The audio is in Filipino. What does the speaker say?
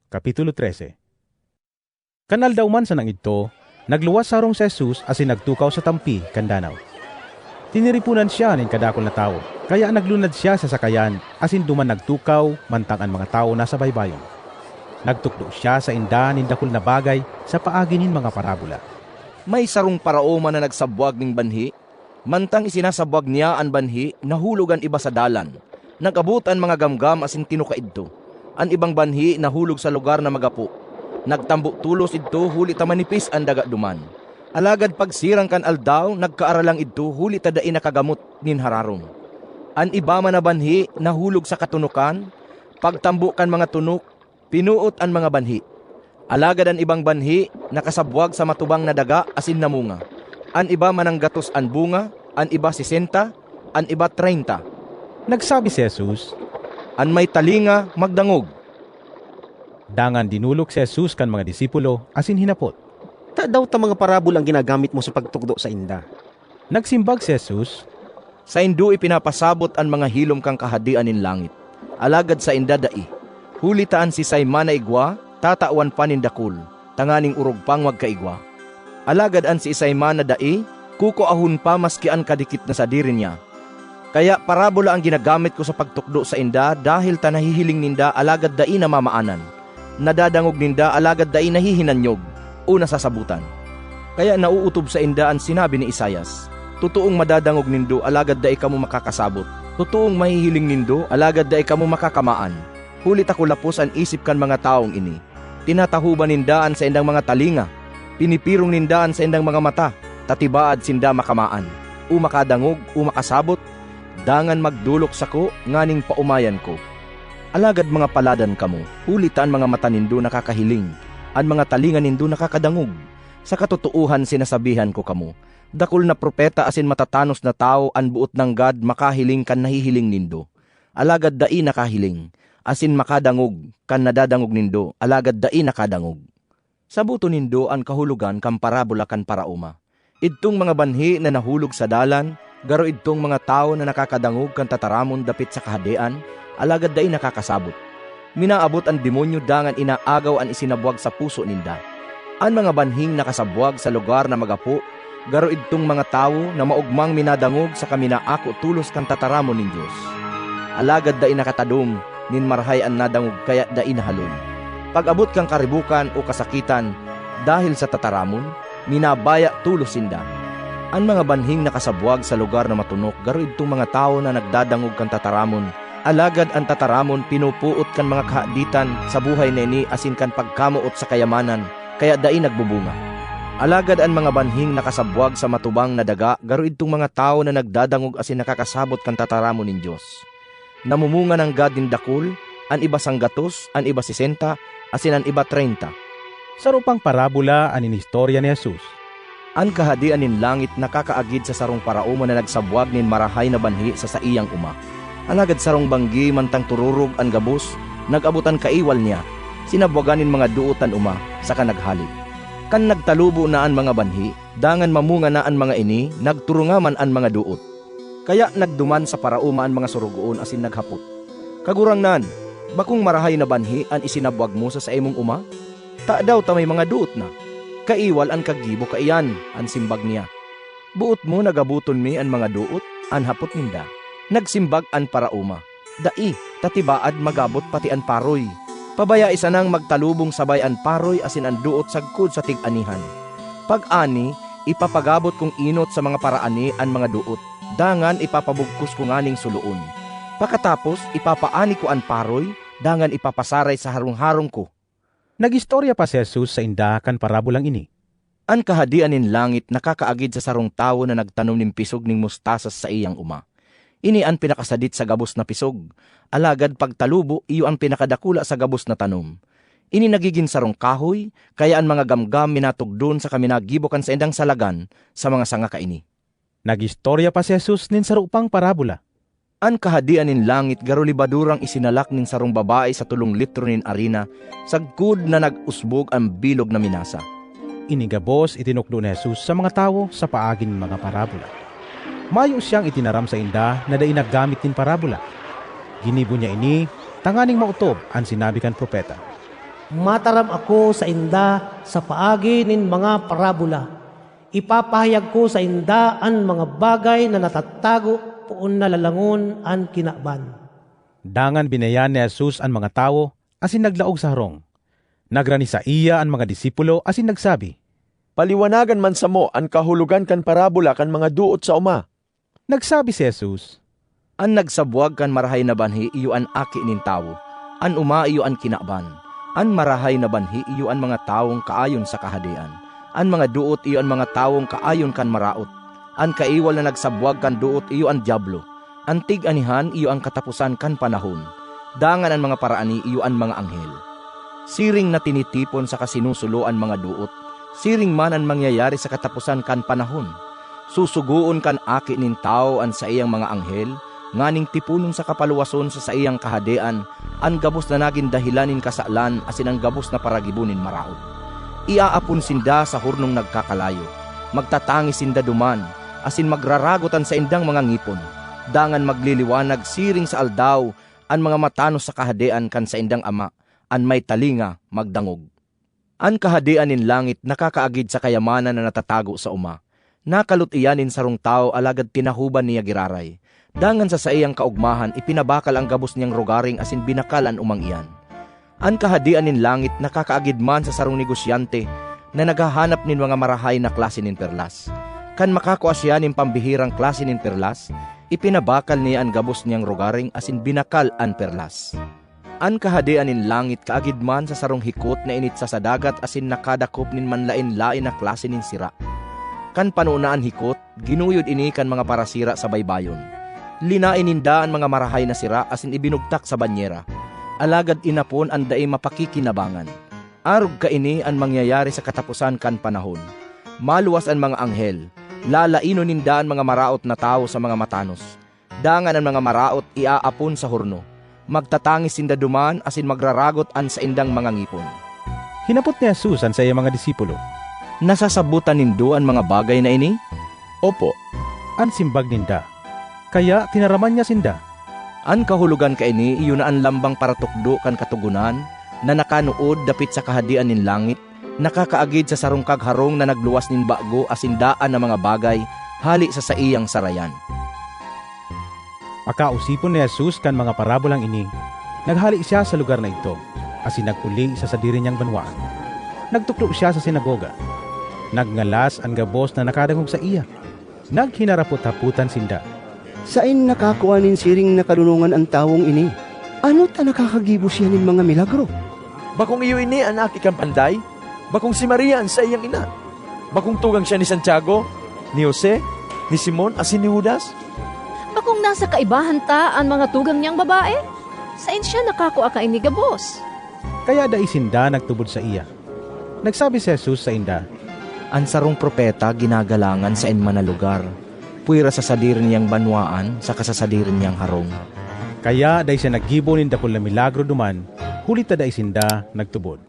Kapitulo 13. Kanal daw man sa nang ito, nagluwas sarong si Jesus asin nagtukaw sa tampi kandanaw. Tiniripunan siya nin kadakol na tao, kaya naglunad siya sa sakayan asin duman nagtukaw mantang ang mga tao nasa baybayon. Nagtukdo siya sa inda nin dakol na bagay sa paagi nin mga parabola. May sarong paraoma na nagsabwag ning banhi, mantang isinasabwag niya an banhi, nahulugan iba sa dalan. Nagabot an mga gamgam asin tinukaidto. An ibang banhi nahulog sa lugar na magapu. Nagtambo tulos idto huli ta manipis ang daga duman. Alagad pagsirang kan aldaw, nagkaaralang idto huli ta dai nakagamot nin hararom. An iba man na banhi nahulog sa katunukan, pagtambo kan mga tunok, pinuot an mga banhi. Alagad an ibang banhi nakasabwag sa matubang na daga asin namunga. An iba mananggatos an bunga, an iba 60, an iba 30. Nagsabi si Jesus, An may talinga magdangog. dangan dinulok si Jesus kan mga disipulo asin hinapot. Ta daw ta mga parabol ang ginagamit mo sa pagtukdo sa inda. Nagsimbag si Jesus, Sa indo ipinapasabot an mga hilom kang kahadian nin langit. Alagad sa inda dai. Hulitaan si Simon na igwa, tatawan pa nin dakul, tanganing urog pang magkaigwa. Alagad an si Simon na dai, kukoahon pa maski an kadikit na sa diri niya. Kaya parabola ang ginagamit ko sa pagtukdo sa inda dahil ta nahihiling ninda alagad dai na mamaanan. Nadadangog ninda alagad dai nahihinanyog o nasasabutan. Kaya nauutob sa inda ang sinabi ni Isayas, Tutuong madadangog nindo alagad dai kamo makakasabot. Tutuong mahihiling nindo alagad dai kamo makakamaan. Hulit ako lapos ang isip kan mga taong ini. Tinatahuban nindaan sa indang mga talinga. Pinipirong nindaan sa indang mga mata. Tatibaad sinda makamaan. O makadangog o makasabot. Dangan magdulok sako nganing paumayan ko. Alagad mga paladan kamo, hulitan mga mata nindo nakakahiling, an mga talinga nindo nakakadangog. Sa katotohan sinasabihan ko kamo, dakol na propeta asin matatanos na tao an buot ng God makahiling kan nahihiling nindo. Alagad dai nakahiling, asin makadangog kan nadadangog nindo, alagad dai nakadangog. Sa buto nindo an kahulugan kan parabola kan paraoma. Idtong mga banhi na nahulog sa dalan, garo idtong mga tao na nakakadangog kan tataramon dapit sa kahadian, alagad dai nakakasabot. Minaabot ang demonyo dangan inaagaw ang isinabwag sa puso ninda. Ang mga banhing nakasabwag sa lugar na magapu, garo idtong mga tao na maugmang minadangog sa kaminaako tulos kan tataramon nin Dios. Alagad dai nakatadom, nin marhay ang nadangog kaya dai nahalon. Pag-abot kang karibukan o kasakitan, dahil sa tataramon, minabaya tulos sinda. Ang mga banhing nakasabwag sa lugar na matunok, garo itong mga tao na nagdadangog kan tataramon. Alagad ang tataramon pinupuot kan mga kahaditan sa buhay na ini asin kan pagkamuot sa kayamanan, kaya dai nagbubunga. Alagad ang mga banhing nakasabwag sa matubang na daga, garo itong mga tao na nagdadangog asin nakakasabot kan tataramon nin Dios. Namumunga ng gadin dakul, an iba 100, an iba 60, asin an iba 30. sa rupang parabola anin istorya ni Jesus. Ang kahadian nin langit nakakaagid sa sarong paraoma na nagsabwag nin marahay na banhi sa saiyang uma. Alagad sarong banggi mantang tururog ang gabos, nagabutan kaiwal niya, sinabwagan nin mga duotan uma, saka naghalik. Kan nagtalubo na ang mga banhi, dangan mamunga na ang mga ini, nagturungaman ang mga duot. Kaya nagduman sa paraoma ang mga surugoon asin naghapot. Kagurangnan, bakong marahay na banhi ang isinabwag mo sa imong uma? Ta daw ta may mga duot na. Kaiwal ang kagibo kaiyan, ang simbag niya. Buot mo nagabuton mi ang mga duot, an hapot ninda. Nagsimbag an parauma. Dai, tatibaad magabot pati an paroy. Pabaya isa nang magtalubong sabay an paroy asin an duot sagkod sa tig-anihan. Pag-ani, ipapagabot kong inot sa mga paraani an mga duot. Dangan ipapabugkos ko nganing suluon. Pakatapos, ipapaani ko an paroy, dangan ipapasaray sa harong-harong ko. Nagistorya pa si Jesus sa inda kan parabolang ini. Ang kahadian nin langit nakakaagid sa sarong tawo na nagtanom nin pisog ning mustasas sa iyang uma. Ini ang pinakasadit sa gabos na pisog. Alagad pagtalubo, iyo ang pinakadakula sa gabos na tanom. Ini nagiging sarong kahoy, kaya ang mga gamgam minatugdon sa kaminagibokan sa indang salagan sa mga sanga kaini. Nagistorya pa si Jesus nin sa rupang parabola. Ang kahadian nin langit garo libadurang isinalak nin sarong babae sa 3 litro nin arina, sagkod na nag-usbog ang bilog na minasa. Inigabos itinukdo ni Jesus sa mga tao sa paaging mga parabola. Mayo siyang itinaram sa inda na dai naggamit din parabola. Ginibo niya ini, tanganing mautob ang sinabi kan propeta. Mataram ako sa inda sa paagi nin mga parabola. Ipapahayag ko sa inda an mga bagay na natatago poon na lalangon an kinaban. Dangan binayan ni Jesus ang mga tao asin naglaog sa harong. Nagrani sa iya ang mga disipulo asin nagsabi, Paliwanagan man sa mo ang kahulugan kan parabola kan mga duot sa uma. Nagsabi si Jesus, An nagsabuag kan marahay na banhi iyo an aki nin tawo. An uma iyo an kinaban. An marahay na banhi iyo an mga tawong kaayon sa kahadian. An mga duot iyo an mga tawong kaayon kan maraot. An kaiwal na nagsabuag kan duot iyo an diablo. An tig-anihan iyo ang katapusan kan panahon. Dangan ang mga paraani iyo an mga anghel. Siring na tinitipon sa kasinusuloan mga duot. Siring man ang mangyayari sa katapusan kan panahon. Susuguon kan aki nin tao an sa iyang mga anghel, nganing tipunon sa kapaluwason sa iyang kahadian, an gabos na naging dahilanin kasaalan asin ang gabos na paragibunin maraot. Iaapon sinda sa hurnong nagkakalayo. Magtatangi sinda duman, asin magraragotan sa indang mga ngipon. Dangan magliliwanag siring sa aldaw, an mga matanos sa kahadian kan sa indang ama, an may talinga magdangog. An kahadian nin langit nakakaagid sa kayamanan na natatago sa uma. Nakalut iyanin sarong tao alagad tinahuban niya giraray. Dangan sa iyang kaugmahan ipinabakal ang gabos niyang rogaring asin binakal an umang iyan. An kahadian nin langit nakakaagid man sa sarong negosyante na naghahanap nin mga marahay na klase nin perlas. Kan makakuha siya nin pambihirang klase nin perlas, ipinabakal niya ang gabos niyang rogaring asin binakal an perlas. An kahadian nin langit kaagid man sa sarong hikot na initsa sa dagat asin nakadakop nin manlain-lain na klase nin sira. Kan panunaan hikot, ginuyod ini kan mga parasira sa baybayon. Linain ninda ang mga marahay na sira asin ibinugtak sa banyera. Alagad inapon ang daay mapakikinabangan. Arog ka ini ang mangyayari sa katapusan kan panahon. Maluwas ang mga anghel. Lalaino ninda ang mga maraot na tao sa mga matanos. Dangan ang mga maraot iaapon sa hurno. Magtatangis sinda duman asin magraragot an sa indang mga ngipon. Hinapot ni Jesus ang sa iyang mga disipulo. Nasasabutan nindo ang mga bagay na ini? Opo, Ang simbag ninda. Kaya tinaraman niya sinda. An kahulugan ka ini iyo na ang lambang para tukdo kan katugunan na nakanuod dapit sa kahadian nin langit, nakakaagid sa sarong kagharong na nagluwas nin bago asindaan na mga bagay hali sa iyang sarayan. Akausipon ni Jesus kan mga parabolang ini. Naghali siya sa lugar na ito, asin naguli sa sadiri niyang banwaan. Nagtuklo siya sa sinagoga. Nagngalas ang gabos na nakadangog sa iya. Naghinarapot-haputan sinda. Sain nakakuha nin siring na kadunungan ang tawong ini? Ano ta nakakagibo siya nin mga milagro? bakong iyo ini ang aki kang panday? Bakong si Maria ang sa iyang ina? Bakong tugang siya ni Santiago, ni Jose, ni Simon, asin ni Judas? Bakong nasa kaibahan ta ang mga tugang niyang babae? Sain siya nakakuha ka ini gabos? Kaya dai sinda nagtubod sa iya. Nagsabi si Jesus sa inda, Ang sarong propeta ginagalangan sa inman na lugar, puwira sa sadirin niyang banwaan sa kasasadirin niyang harong. kaya dai siya naggibo nin dakol na milagro duman, hulita dai sinda nagtubod.